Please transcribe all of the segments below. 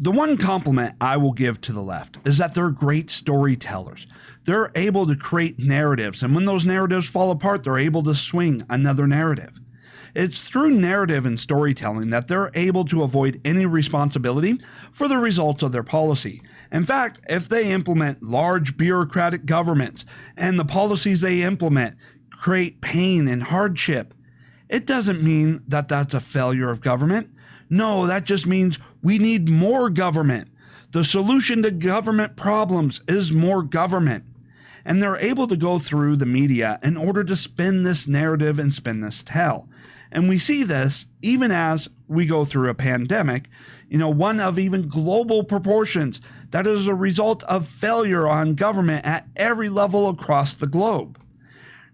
The one compliment I will give to the left is that they're great storytellers. They're able to create narratives, and when those narratives fall apart, they're able to swing another narrative. It's through narrative and storytelling that they're able to avoid any responsibility for the results of their policy. In fact, if they implement large bureaucratic governments and the policies they implement create pain and hardship, it doesn't mean that that's a failure of government. No, that just means we need more government. The solution to government problems is more government. And they're able to go through the media in order to spin this narrative and spin this tale. And we see this even as we go through a pandemic, one of even global proportions that is a result of failure on government at every level across the globe.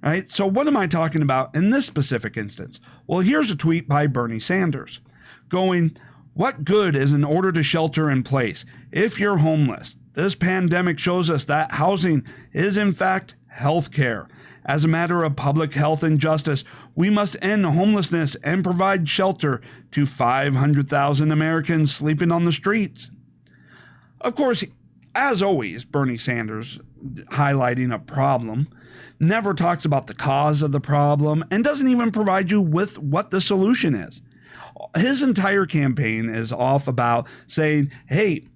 Right? So what am I talking about in this specific instance? Well, here's a tweet by Bernie Sanders going, "What good is an order to shelter in place if you're homeless? This pandemic shows us that housing is in fact health care. As a matter of public health and justice, we must end homelessness and provide shelter to 500,000 Americans sleeping on the streets." Of course, as always, Bernie Sanders, highlighting a problem, never talks about the cause of the problem and doesn't even provide you with what the solution is. His entire campaign is off about saying, hey,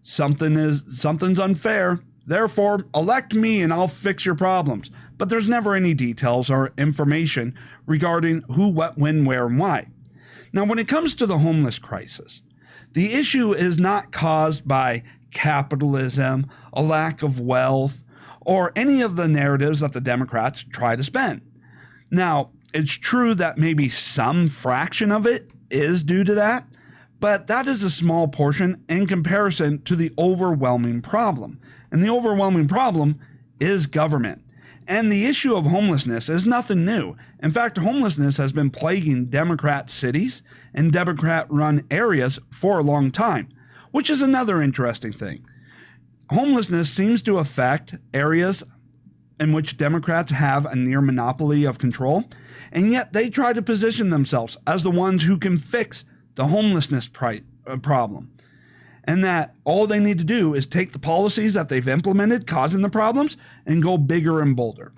something's unfair, therefore elect me and I'll fix your problems. But there's never any details or information regarding who, what, when, where, and why. Now, when it comes to the homeless crisis, the issue is not caused by capitalism, a lack of wealth, or any of the narratives that the Democrats try to spin. Now, it's true that maybe some fraction of it is due to that, but that is a small portion in comparison to the overwhelming problem. And the overwhelming problem is government. And the issue of homelessness is nothing new. In fact, homelessness has been plaguing Democrat cities and Democrat-run areas for a long time, which is another interesting thing. Homelessness seems to affect areas in which Democrats have a near monopoly of control, and yet they try to position themselves as the ones who can fix the homelessness problem. And that all they need to do is take the policies that they've implemented causing the problems and go bigger and bolder.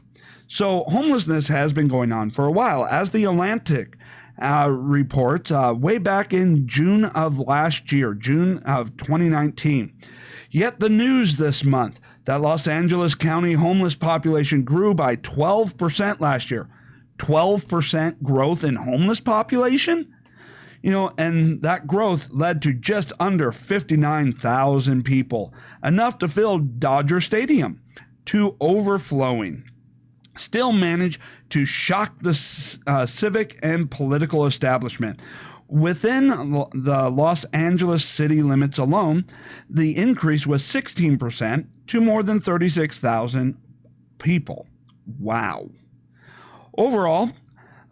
So homelessness has been going on for a while. As the Atlantic reports, way back in June of last year, June of 2019, yet the news this month that Los Angeles County homeless population grew by 12% last year. 12% growth in homeless population? And that growth led to just under 59,000 people, enough to fill Dodger Stadium to overflowing. Still managed to shock the civic and political establishment. Within the Los Angeles city limits alone, the increase was 16% to more than 36,000 people. Wow. Overall,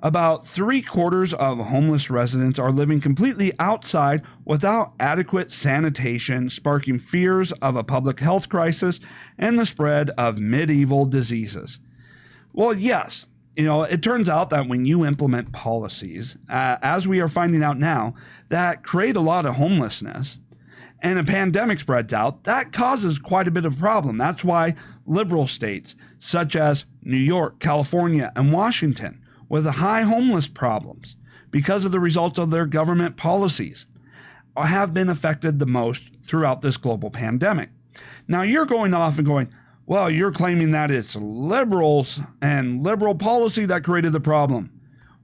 about 3/4 of homeless residents are living completely outside without adequate sanitation, sparking fears of a public health crisis and the spread of medieval diseases. Well, yes, it turns out that when you implement policies, as we are finding out now, that create a lot of homelessness, and a pandemic spreads out, that causes quite a bit of a problem. That's why liberal states such as New York, California, and Washington, with high homeless problems because of the results of their government policies, have been affected the most throughout this global pandemic. Now you're going off and going, well, you're claiming that it's liberals and liberal policy that created the problem.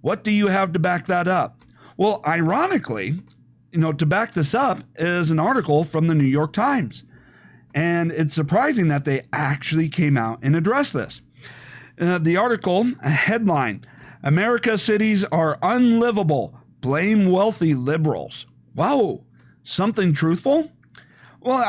What do you have to back that up? Well, ironically, to back this up is an article from the New York Times. And it's surprising that they actually came out and addressed this. The article, a headline, "America's cities are unlivable. Blame wealthy liberals." Whoa, something truthful? Well,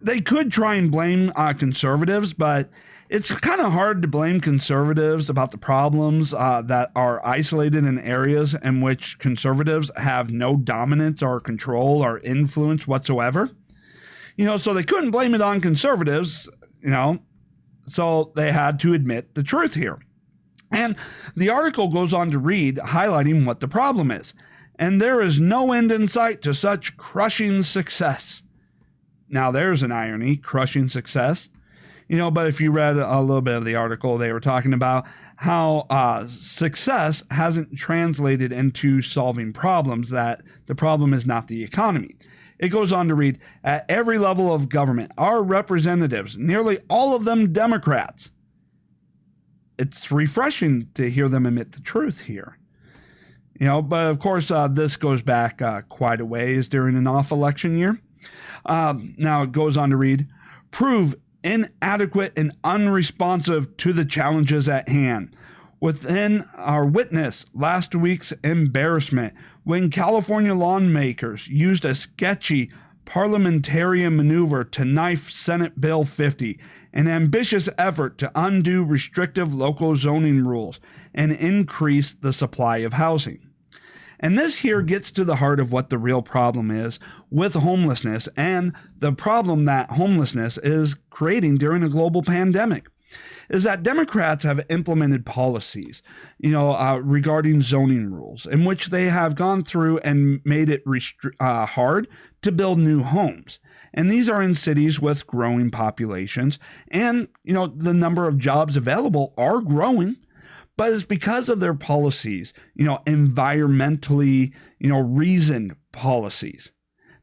they could try and blame conservatives, but it's kind of hard to blame conservatives about the problems that are isolated in areas in which conservatives have no dominance or control or influence whatsoever. So they couldn't blame it on conservatives, so they had to admit the truth here. And the article goes on to read, highlighting what the problem is. and there is no end in sight to such crushing success. Now, there's an irony, crushing success. But if you read a little bit of the article, they were talking about how success hasn't translated into solving problems, that the problem is not the economy. It goes on to read, at every level of government, our representatives, nearly all of them Democrats. It's refreshing to hear them admit the truth here. But of course, this goes back quite a ways during an off-election year. Now it goes on to read, prove inadequate and unresponsive to the challenges at hand. Within our witness last week's embarrassment when California lawmakers used a sketchy parliamentarian maneuver to knife Senate Bill 50, an ambitious effort to undo restrictive local zoning rules and increase the supply of housing. And this here gets to the heart of what the real problem is with homelessness and the problem that homelessness is creating during a global pandemic, is that Democrats have implemented policies, regarding zoning rules in which they have gone through and made it hard to build new homes. And these are in cities with growing populations, and, the number of jobs available are growing. But it's because of their policies, environmentally, reasoned policies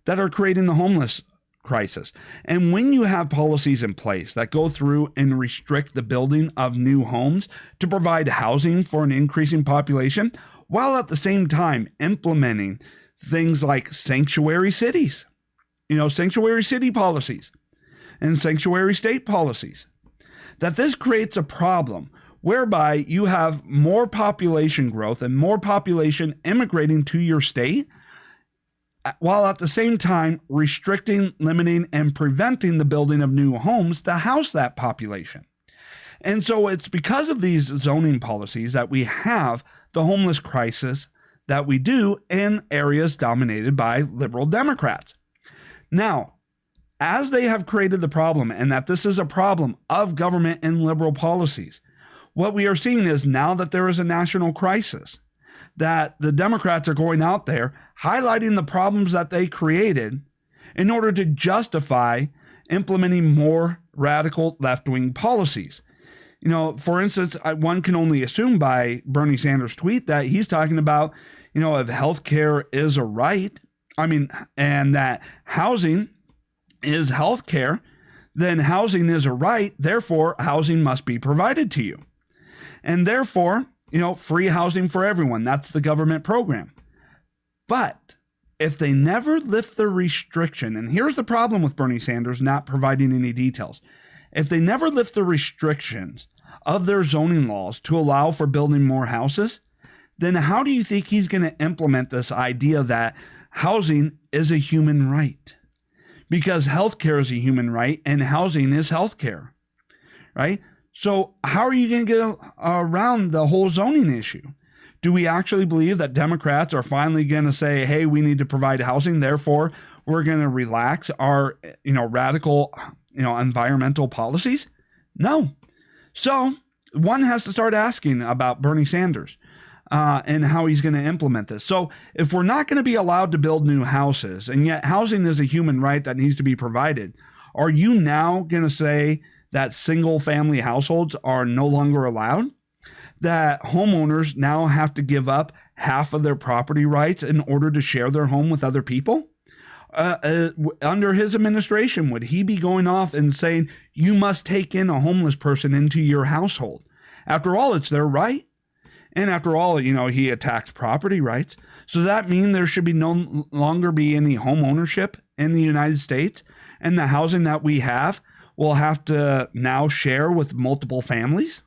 that are creating the homeless crisis. And when you have policies in place that go through and restrict the building of new homes to provide housing for an increasing population, while at the same time implementing things like sanctuary cities, sanctuary city policies and sanctuary state policies, that this creates a problem whereby you have more population growth and more population immigrating to your state, while at the same time restricting, limiting, and preventing the building of new homes to house that population. And so it's because of these zoning policies that we have the homeless crisis that we do in areas dominated by liberal Democrats. Now, as they have created the problem, and that this is a problem of government and liberal policies, what we are seeing is now that there is a national crisis, that the Democrats are going out there highlighting the problems that they created in order to justify implementing more radical left-wing policies. For instance, one can only assume by Bernie Sanders' tweet that he's talking about, if healthcare is a right, and that housing is healthcare, then housing is a right, therefore housing must be provided to you. And therefore, free housing for everyone. That's the government program. But if they never lift the restriction, and here's the problem with Bernie Sanders not providing any details. If they never lift the restrictions of their zoning laws to allow for building more houses, then how do you think he's going to implement this idea that housing is a human right? Because healthcare is a human right and housing is healthcare, right? So how are you going to get around the whole zoning issue? Do we actually believe that Democrats are finally going to say, hey, we need to provide housing, therefore we're going to relax our, radical, environmental policies? No. So one has to start asking about Bernie Sanders and how he's going to implement this. So if we're not going to be allowed to build new houses, and yet housing is a human right that needs to be provided, are you now going to say that single family households are no longer allowed? That homeowners now have to give up half of their property rights in order to share their home with other people? Under his administration, would he be going off and saying, you must take in a homeless person into your household? After all, it's their right. And after all, he attacks property rights. So does that mean there should be no longer be any home ownership in the United States? And the housing that we have will have to now share with multiple families,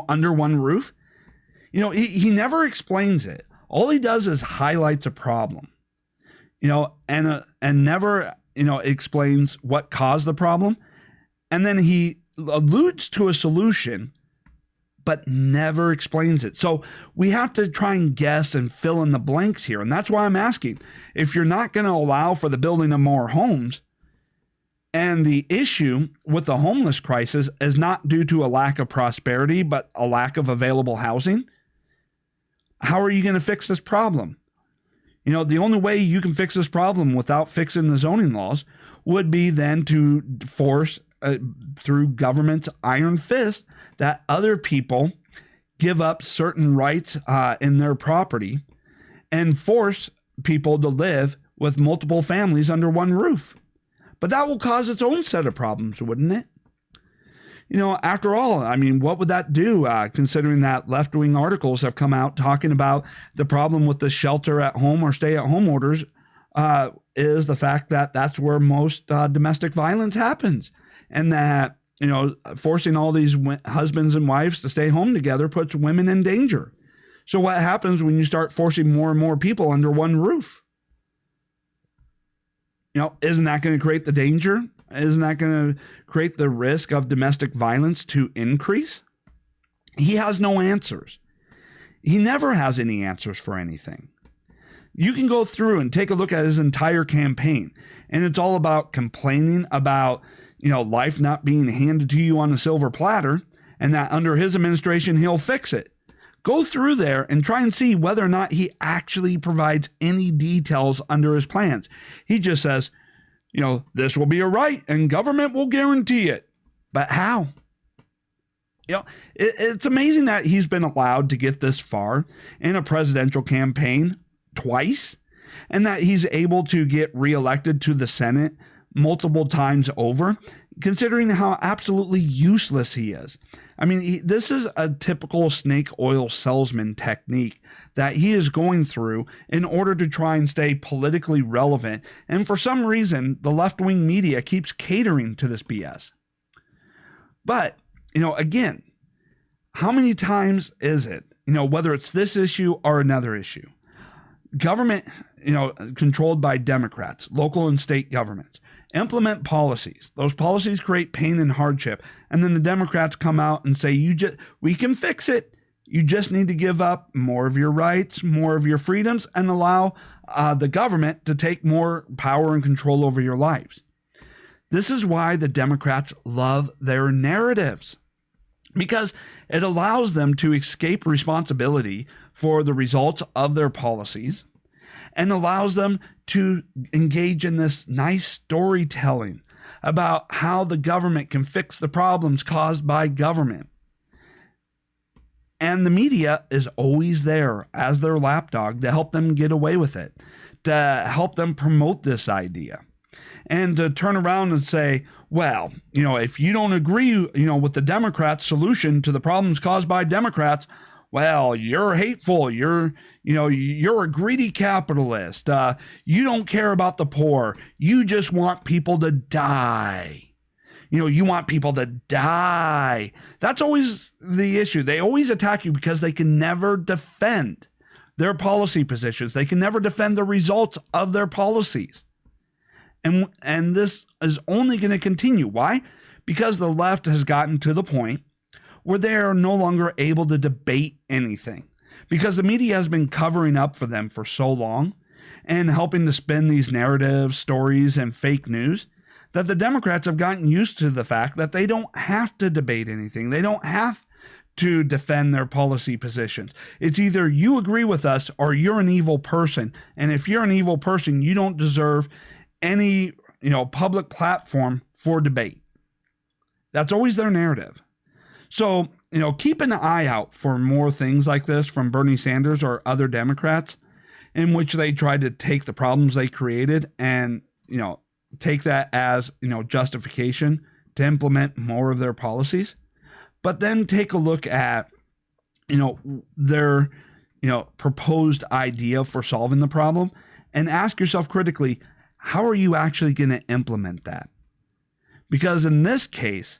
under one roof? He never explains it. All he does is highlights a problem, and never, explains what caused the problem. And then he alludes to a solution, but never explains it. So we have to try and guess and fill in the blanks here. And that's why I'm asking, if you're not going to allow for the building of more homes, and the issue with the homeless crisis is not due to a lack of prosperity, but a lack of available housing, how are you going to fix this problem? The only way you can fix this problem without fixing the zoning laws would be then to force through government's iron fist that other people give up certain rights in their property and force people to live with multiple families under one roof. But that will cause its own set of problems, wouldn't it? After all, what would that do, considering that left-wing articles have come out talking about the problem with the shelter at home or stay-at-home orders is the fact that that's where most domestic violence happens. And that, forcing all these husbands and wives to stay home together puts women in danger. So what happens when you start forcing more and more people under one roof? Isn't that going to create the danger? Isn't that going to create the risk of domestic violence to increase? He has no answers. He never has any answers for anything. You can go through and take a look at his entire campaign, and it's all about complaining about, life not being handed to you on a silver platter, and that under his administration, he'll fix it. Go through there and try and see whether or not he actually provides any details under his plans. He just says, this will be a right and government will guarantee it. But how? It's amazing that he's been allowed to get this far in a presidential campaign twice, and that he's able to get reelected to the Senate multiple times over, considering how absolutely useless he is. This is a typical snake oil salesman technique that he is going through in order to try and stay politically relevant. And for some reason, the left-wing media keeps catering to this BS. But, again, how many times is it, whether it's this issue or another issue, government, controlled by Democrats, local and state governments, implement policies. Those policies create pain and hardship. And then the Democrats come out and say, we can fix it. You just need to give up more of your rights, more of your freedoms, and allow the government to take more power and control over your lives. This is why the Democrats love their narratives, because it allows them to escape responsibility for the results of their policies and allows them to engage in this nice storytelling about how the government can fix the problems caused by government. And the media is always there as their lapdog to help them get away with it, to help them promote this idea, and to turn around and say, well, if you don't agree, with the Democrats' solution to the problems caused by Democrats, well, you're hateful. You're a greedy capitalist. You don't care about the poor. You just want people to die. You want people to die. That's always the issue. They always attack you because they can never defend their policy positions. They can never defend the results of their policies. And this is only going to continue. Why? Because the left has gotten to the point where they are no longer able to debate anything, because the media has been covering up for them for so long and helping to spin these narratives, stories, and fake news, that the Democrats have gotten used to the fact that they don't have to debate anything. They don't have to defend their policy positions. It's either you agree with us or you're an evil person. And if you're an evil person, you don't deserve any, public platform for debate. That's always their narrative. So, keep an eye out for more things like this from Bernie Sanders or other Democrats, in which they try to take the problems they created and, take that as, justification to implement more of their policies. But then take a look at, their, proposed idea for solving the problem and ask yourself critically, how are you actually going to implement that? Because in this case,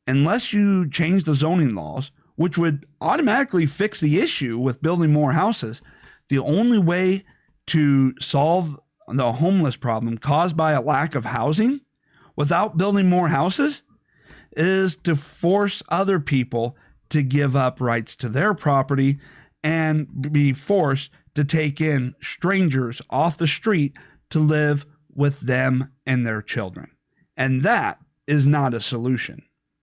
unless you change the zoning laws, which would automatically fix the issue with building more houses, the only way to solve the homeless problem caused by a lack of housing without building more houses is to force other people to give up rights to their property and be forced to take in strangers off the street to live with them and their children. And that is not a solution.